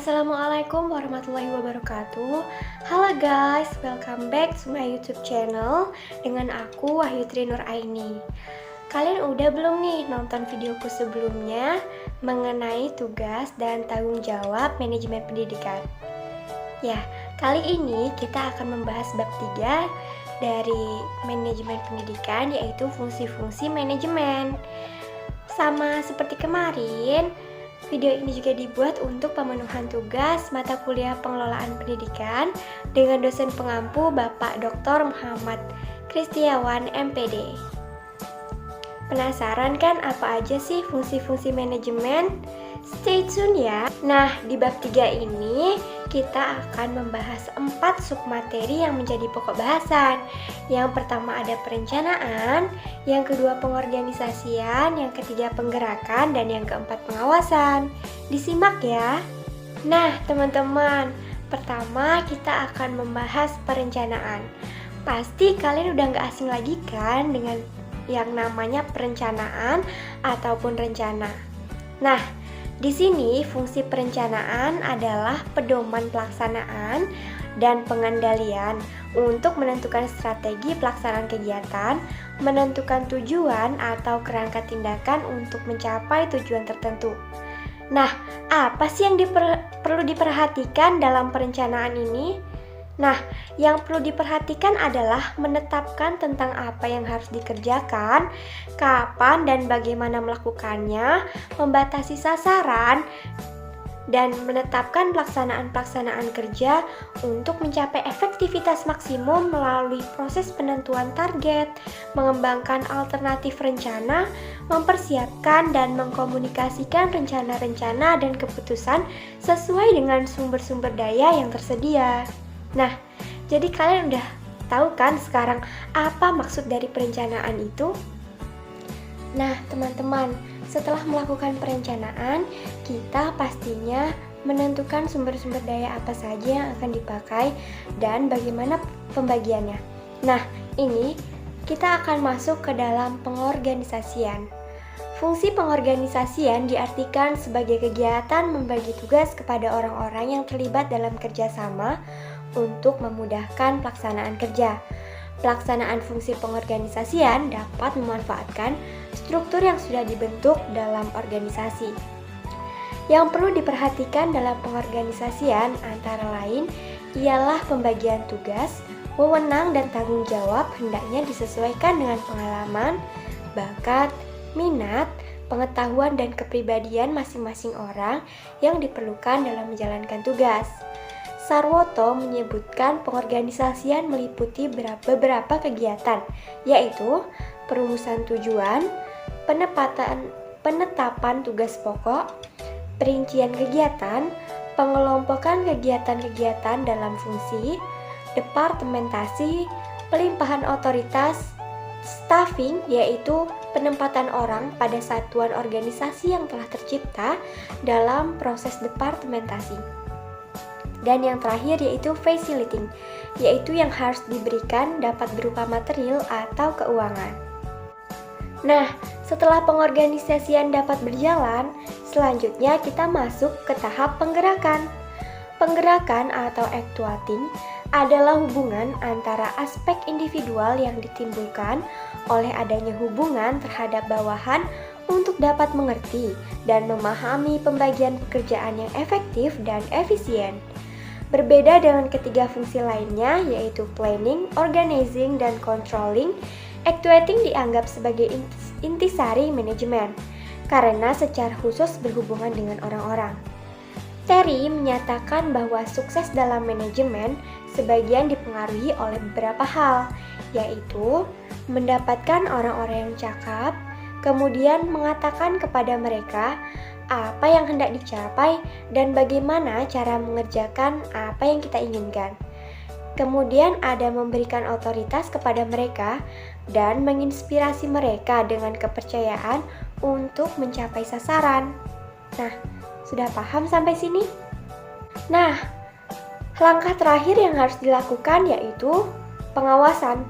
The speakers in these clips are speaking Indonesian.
Assalamualaikum warahmatullahi wabarakatuh. Halo guys, welcome back to my YouTube channel dengan aku Wahyutri Nuraini. Kalian udah belum nih nonton videoku sebelumnya mengenai tugas dan tanggung jawab manajemen pendidikan? Ya, kali ini kita akan membahas bab 3 dari manajemen pendidikan, yaitu fungsi-fungsi manajemen. Sama seperti kemarin, video ini juga dibuat untuk pemenuhan tugas mata kuliah pengelolaan pendidikan dengan dosen pengampu Bapak Dr. Muhammad Kristiawan MPD. Penasaran kan apa aja sih fungsi-fungsi manajemen? Stay tune ya. Nah, di bab 3 ini kita akan membahas 4 submateri yang menjadi pokok bahasan. Yang pertama ada perencanaan, yang kedua pengorganisasian, yang ketiga penggerakan, dan yang keempat pengawasan. Disimak ya. Nah, teman-teman, pertama kita akan membahas perencanaan. Pasti kalian udah gak asing lagi kan dengan yang namanya perencanaan ataupun rencana. Nah, di sini fungsi perencanaan adalah pedoman pelaksanaan dan pengendalian untuk menentukan strategi pelaksanaan kegiatan, menentukan tujuan atau kerangka tindakan untuk mencapai tujuan tertentu. Nah, apa sih yang perlu diperhatikan dalam perencanaan ini? Nah, yang perlu diperhatikan adalah menetapkan tentang apa yang harus dikerjakan, kapan dan bagaimana melakukannya, membatasi sasaran, dan menetapkan pelaksanaan-pelaksanaan kerja untuk mencapai efektivitas maksimum melalui proses penentuan target, mengembangkan alternatif rencana, mempersiapkan dan mengkomunikasikan rencana-rencana dan keputusan sesuai dengan sumber-sumber daya yang tersedia. Nah, jadi kalian udah tahu kan sekarang apa maksud dari perencanaan itu? Nah, teman-teman, setelah melakukan perencanaan, kita pastinya menentukan sumber-sumber daya apa saja yang akan dipakai dan bagaimana pembagiannya. Nah, ini kita akan masuk ke dalam pengorganisasian. Fungsi pengorganisasian diartikan sebagai kegiatan membagi tugas kepada orang-orang yang terlibat dalam kerjasama untuk memudahkan pelaksanaan kerja. Pelaksanaan fungsi pengorganisasian dapat memanfaatkan struktur yang sudah dibentuk dalam organisasi. Yang perlu diperhatikan dalam pengorganisasian antara lain ialah pembagian tugas, wewenang dan tanggung jawab hendaknya disesuaikan dengan pengalaman, bakat, minat, pengetahuan dan kepribadian masing-masing orang yang diperlukan dalam menjalankan tugas. Sarwoto menyebutkan pengorganisasian meliputi beberapa kegiatan, yaitu perumusan tujuan, penetapan tugas pokok, perincian kegiatan, pengelompokan kegiatan-kegiatan dalam fungsi, departementasi, pelimpahan otoritas, staffing, yaitu penempatan orang pada satuan organisasi yang telah tercipta dalam proses departementasi. Dan yang terakhir yaitu facilitating, yaitu yang harus diberikan dapat berupa material atau keuangan. Nah, setelah pengorganisasian dapat berjalan, selanjutnya kita masuk ke tahap penggerakan. Penggerakan atau actuating adalah hubungan antara aspek individual yang ditimbulkan oleh adanya hubungan terhadap bawahan untuk dapat mengerti dan memahami pembagian pekerjaan yang efektif dan efisien. Berbeda dengan ketiga fungsi lainnya, yaitu planning, organizing, dan controlling, actuating dianggap sebagai intisari manajemen, karena secara khusus berhubungan dengan orang-orang. Terry menyatakan bahwa sukses dalam manajemen sebagian dipengaruhi oleh beberapa hal, yaitu mendapatkan orang-orang yang cakap, kemudian mengatakan kepada mereka apa yang hendak dicapai dan bagaimana cara mengerjakan apa yang kita inginkan. Kemudian ada memberikan otoritas kepada mereka dan menginspirasi mereka dengan kepercayaan untuk mencapai sasaran. Nah, sudah paham sampai sini? Nah, langkah terakhir yang harus dilakukan yaitu pengawasan.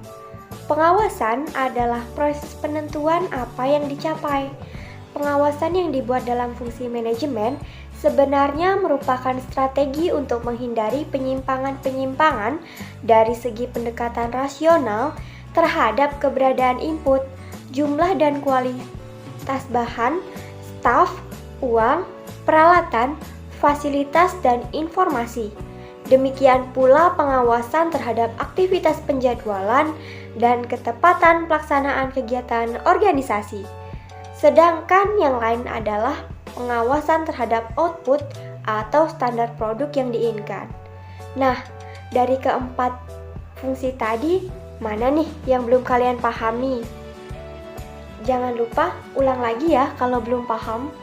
Pengawasan adalah proses penentuan apa yang dicapai. Pengawasan yang dibuat dalam fungsi manajemen sebenarnya merupakan strategi untuk menghindari penyimpangan-penyimpangan dari segi pendekatan rasional terhadap keberadaan input, jumlah dan kualitas bahan, staf, uang, peralatan, fasilitas, dan informasi. Demikian pula pengawasan terhadap aktivitas penjadwalan dan ketepatan pelaksanaan kegiatan organisasi. Sedangkan yang lain adalah pengawasan terhadap output atau standar produk yang diinginkan. Nah, dari keempat fungsi tadi, mana nih yang belum kalian pahami? Jangan lupa ulang lagi ya kalau belum paham.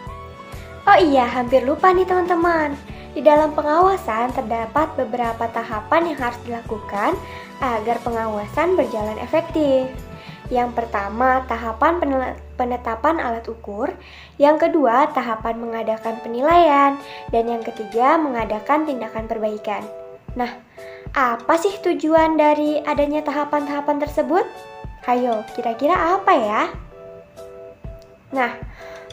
Oh iya, hampir lupa nih teman-teman. Di dalam pengawasan terdapat beberapa tahapan yang harus dilakukan agar pengawasan berjalan efektif. Yang pertama, tahapan penetapan alat ukur. Yang kedua, tahapan mengadakan penilaian. Dan yang ketiga, mengadakan tindakan perbaikan. Nah, apa sih tujuan dari adanya tahapan-tahapan tersebut? Hayo, kira-kira apa ya? Nah,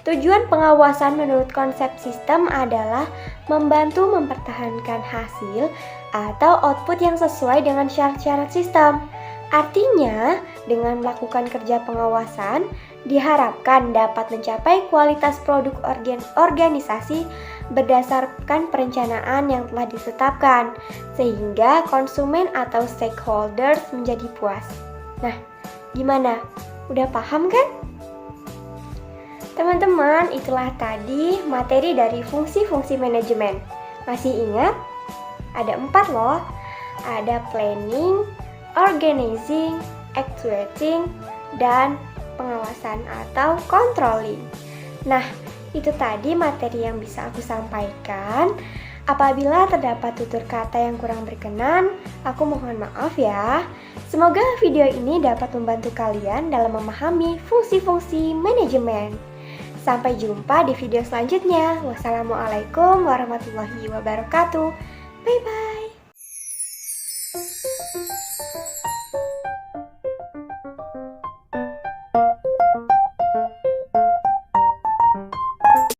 tujuan pengawasan menurut konsep sistem adalah membantu mempertahankan hasil atau output yang sesuai dengan syarat-syarat sistem. Artinya, dengan melakukan kerja pengawasan, diharapkan dapat mencapai kualitas produk organisasi berdasarkan perencanaan yang telah ditetapkan, sehingga konsumen atau stakeholders menjadi puas. Nah, gimana? Udah paham kan? Teman-teman, itulah tadi materi dari fungsi-fungsi manajemen. Masih ingat? Ada 4 loh. Ada planning, organizing, actuating, dan pengawasan atau controlling. Nah, itu tadi materi yang bisa aku sampaikan. Apabila terdapat tutur kata yang kurang berkenan, aku mohon maaf ya. Semoga video ini dapat membantu kalian dalam memahami fungsi-fungsi manajemen. Sampai jumpa di video selanjutnya. Wassalamualaikum warahmatullahi wabarakatuh. Bye-bye.